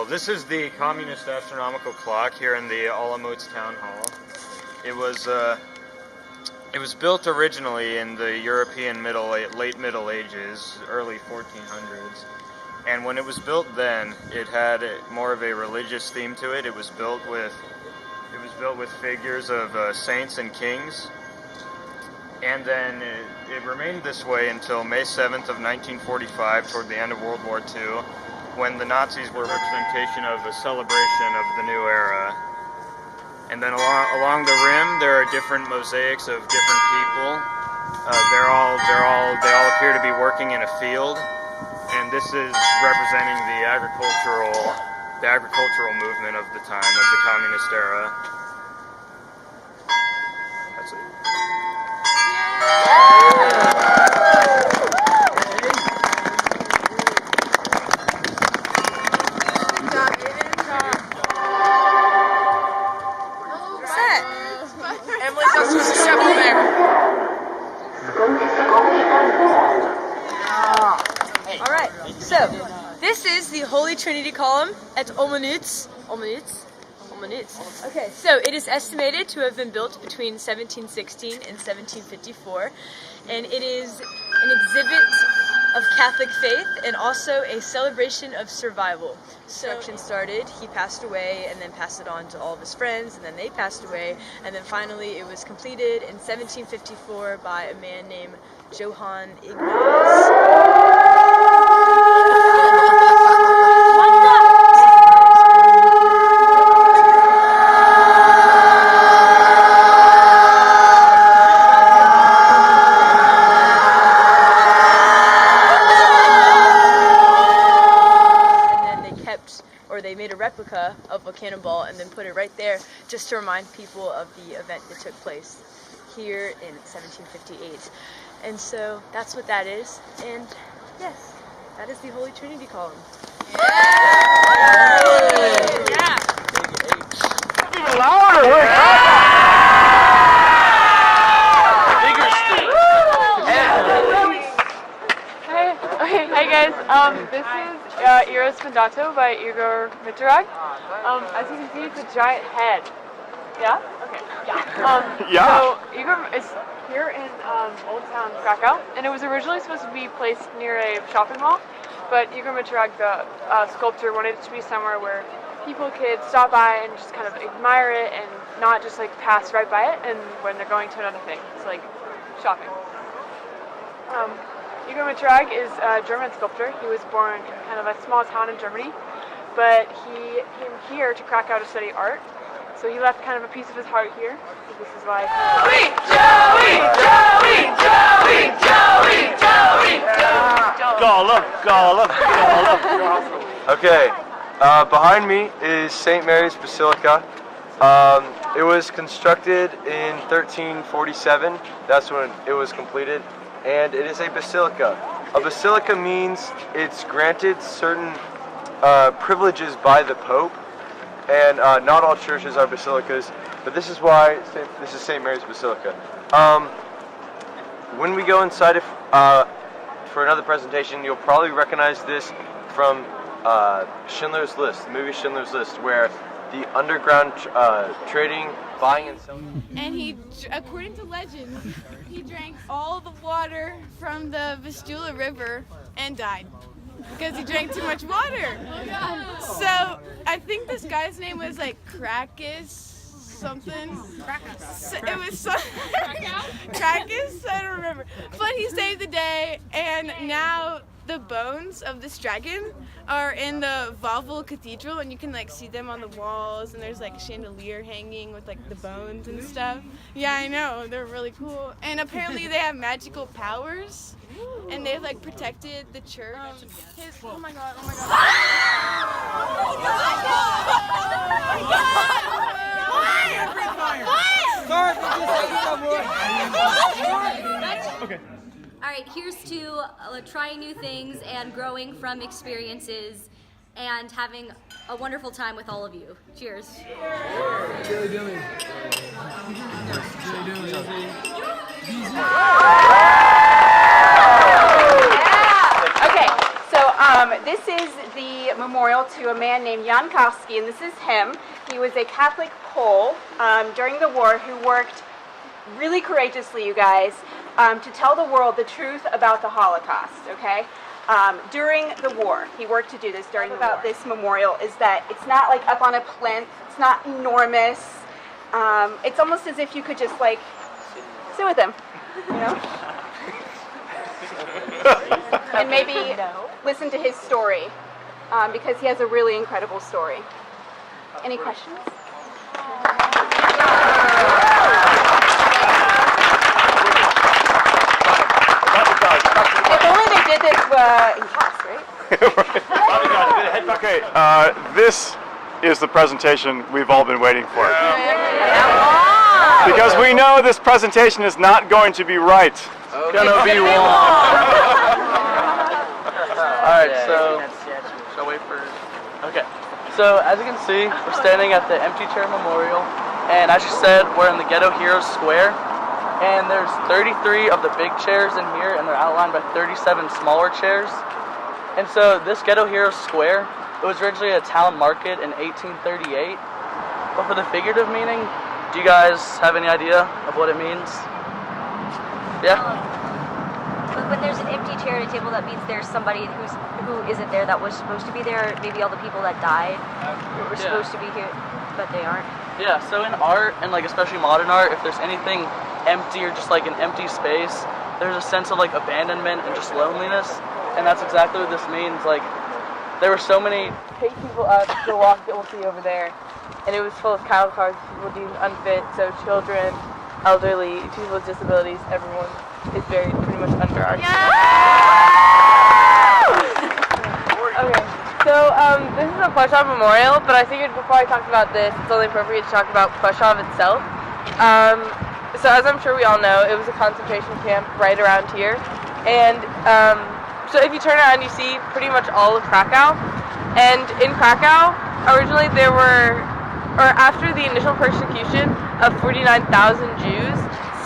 This is the communist astronomical clock here in the Olomouc Town Hall. It was built originally in the European late Middle Ages, early 1400s. And when it was built then, it had more of a religious theme to it. It was built with figures of saints and kings. And then it remained this way until May 7th of 1945, toward the end of World War II, when the Nazis were a representation of a celebration of the new era. And then along the rim, there are different mosaics of different people. They all appear to be working in a field, and this is representing the agricultural movement of the time, of the communist era. That's it. Alright, so this is the Holy Trinity column at Olomouc. Okay, so it is estimated to have been built between 1716 and 1754, and it is an exhibit of Catholic faith and also a celebration of survival. Construction started, he passed away, and then passed it on to all of his friends, and then they passed away, and then finally it was completed in 1754 by a man named Johann Ignaz. They made a replica of a cannonball and then put it right there just to remind people of the event that took place here in 1758. And so that's what that is. And yes, that is the Holy Trinity column. Yeah! Even louder! Hi guys, this is Eros Fundato by Igor Mitrag. As you can see, it's a giant head. Yeah? Okay. Yeah. So Igor is here in Old Town Krakow, and it was originally supposed to be placed near a shopping mall, but Igor Mitrag, the sculptor, wanted it to be somewhere where people could stop by and just kind of admire it and not just like pass right by it and when they're going to another thing. It's like shopping. Igor Mitrag is a German sculptor. He was born in kind of a small town in Germany, but he came here to Krakow to study art. So he left kind of a piece of his heart here. So this is like Okay, behind me is St. Mary's Basilica. It was constructed in 1347. That's when it was completed. And it is a basilica. A basilica means it's granted certain privileges by the Pope, and not all churches are basilicas, but this is why this is St. Mary's Basilica. When we go inside for another presentation, you'll probably recognize this from Schindler's List, the movie Schindler's List, where the underground trading, buying and selling. And he, according to legend, he drank all the water from the Vistula River and died because he drank too much water. So I think this guy's name was like Krakus something. So it was Krakus, I don't remember. But he saved the day, and now the bones of this dragon are in the Wawel Cathedral, and you can like see them on the walls, and there's like a chandelier hanging with like the bones and stuff. Yeah, I know, they're really cool. And apparently they have magical powers, and they've like protected the church. Oh my god, oh my Okay. All right, here's to trying new things and growing from experiences and having a wonderful time with all of you. Cheers. Okay, so this is the memorial to a man named Jan Kowski, and this is him. He was a Catholic Pole during the war who worked really courageously, you guys, to tell the world the truth about the Holocaust, okay? During the war, he worked to do this during the war. About this memorial is that it's not like up on a plinth, it's not enormous. It's almost as if you could just like sit with him, you know? And maybe listen to his story, because he has a really incredible story. Any questions? If only they did this in class, right? Okay, this is the presentation we've all been waiting for. Because we know this presentation is not going to be right. It's gonna be wrong. Alright, so shall I wait for okay. So as you can see, we're standing at the Empty Chair Memorial, and as you said, we're in the Ghetto Heroes Square. And there's 33 of the big chairs in here, and they're outlined by 37 smaller chairs. And so this Ghetto Heroes Square, it was originally a town market in 1838. But for the figurative meaning, do you guys have any idea of what it means? Yeah? When there's an empty chair at a table, that means there's somebody who isn't there that was supposed to be there. Maybe all the people that died were supposed to be here, but they aren't. Yeah, so in art, and like especially modern art, if there's anything empty or just like an empty space, there's a sense of like abandonment and just loneliness, and that's exactly what this means. Like, there were so many Take people up the walk that we'll see over there, and it was full of cattle cars, people deemed unfit, so children, elderly, people with disabilities, everyone is buried pretty much under our Okay, so this is a Prushov memorial, but I figured before I talked about this, it's only appropriate to talk about Prushov itself. So as I'm sure we all know, it was a concentration camp right around here, and so if you turn around, you see pretty much all of Krakow. And in Krakow, originally there were, or after the initial persecution of 49,000 Jews,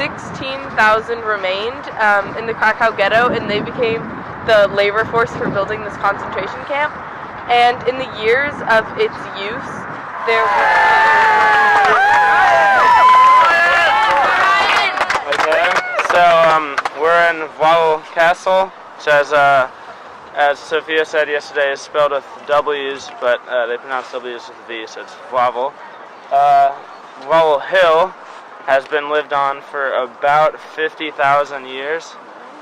16,000 remained in the Krakow ghetto, and they became the labor force for building this concentration camp. And in the years of its use, there were... Okay, so we're in Wawel Castle, which as Sophia said yesterday, is spelled with W's, but they pronounce W's with V's, so it's Wawel. Wawel Hill has been lived on for about 50,000 years,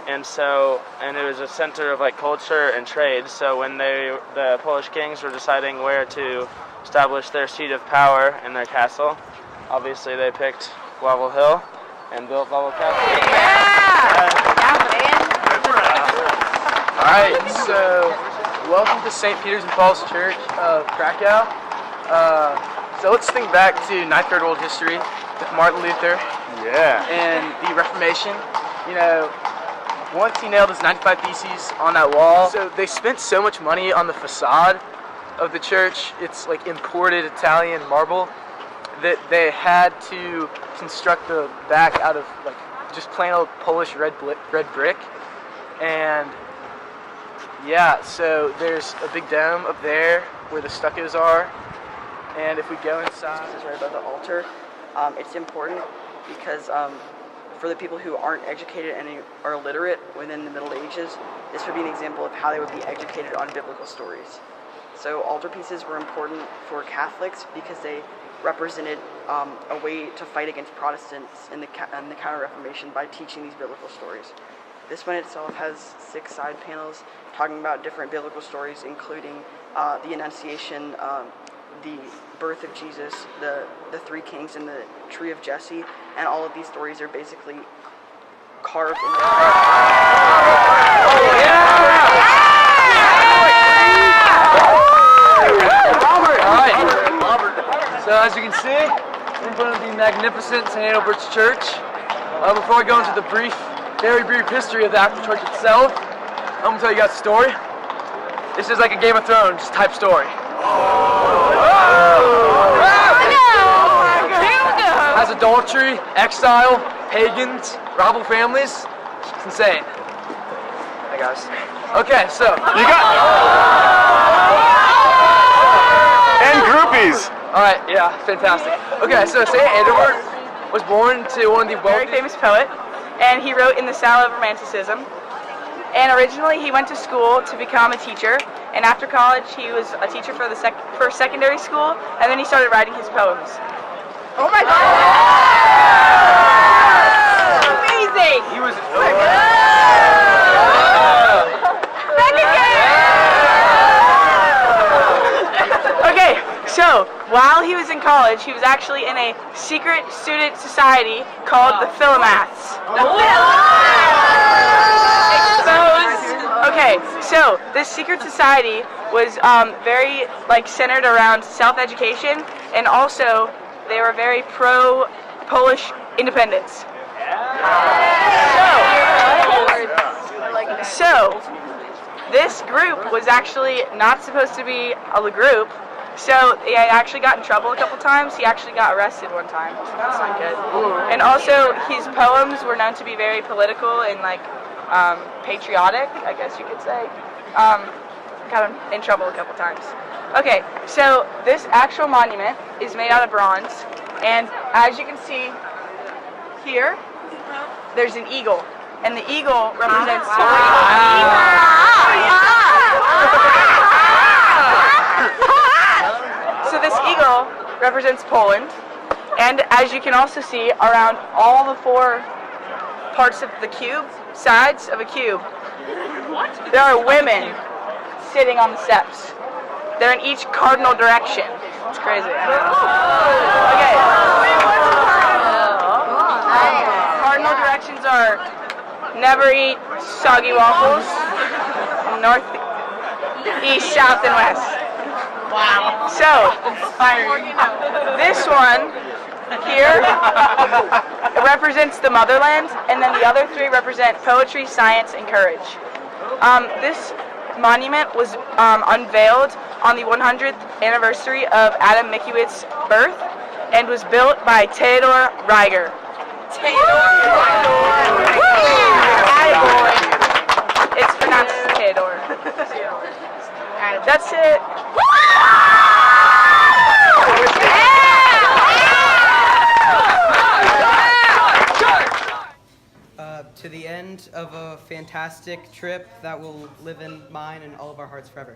and it was a center of like culture and trade. So when the Polish kings were deciding where to establish their seat of power in their castle, obviously they picked Wawel Hill and built Wawel Castle. Alright, so welcome to St. Peter's and Paul's Church of Krakow. So let's think back to 9th grade world history with Martin Luther. Yeah. And the Reformation. You know, once he nailed his 95 Theses on that wall, so they spent so much money on the facade of the church, it's like imported Italian marble, that they had to construct the back out of like just plain old Polish red brick. And yeah, so there's a big dome up there where the stuccos are, and if we go inside, this is right above the altar. It's important because for the people who aren't educated and are illiterate within the Middle Ages, this would be an example of how they would be educated on biblical stories. So altarpieces were important for Catholics because they represented a way to fight against Protestants in the Counter-Reformation by teaching these biblical stories. This one itself has 6 side panels talking about different biblical stories, including the Annunciation, the birth of Jesus, the 3 kings, and the tree of Jesse, and all of these stories are basically carved in the So as you can see, in front of the magnificent St. Adalbert's Church, before I go into the very brief history of the actual church itself, I'm gonna tell you guys a story. This is like a Game of Thrones type story. Has adultery, exile, pagans, rival families. It's insane. Hey guys. Okay, so you got. babies. All right, yeah, fantastic. Okay, so St. Andrew was born to one of the Very famous poet, and he wrote in the style of Romanticism. And originally he went to school to become a teacher, and after college he was a teacher for for secondary school, and then he started writing his poems. Oh my God! Amazing! He was. Okay, so while he was in college, he was actually in a secret student society called the Philomaths. Okay, so this secret society was very centered around self-education, and also they were very pro-Polish independence. So this group was actually not supposed to be a group. So he actually got in trouble a couple times. He actually got arrested one time. So that's not good. And also, his poems were known to be very political and patriotic, I guess you could say. Got him in trouble a couple times. Okay, so this actual monument is made out of bronze, and as you can see here, there's an eagle, and the eagle represents. So this eagle represents Poland, and as you can also see around all the four parts of the cube, sides of a cube, there are women sitting on the steps. They're in each cardinal direction. It's crazy. Okay. Cardinal directions are never eat soggy waffles, north, east, south, and west. Wow. So, this one here represents the motherland, and then the other three represent poetry, science, and courage. This monument was unveiled on the 100th anniversary of Adam Mickiewicz's birth, and was built by Theodor Reiger. It's pronounced Theodor. That's it. To the end of a fantastic trip that will live in mine and all of our hearts forever.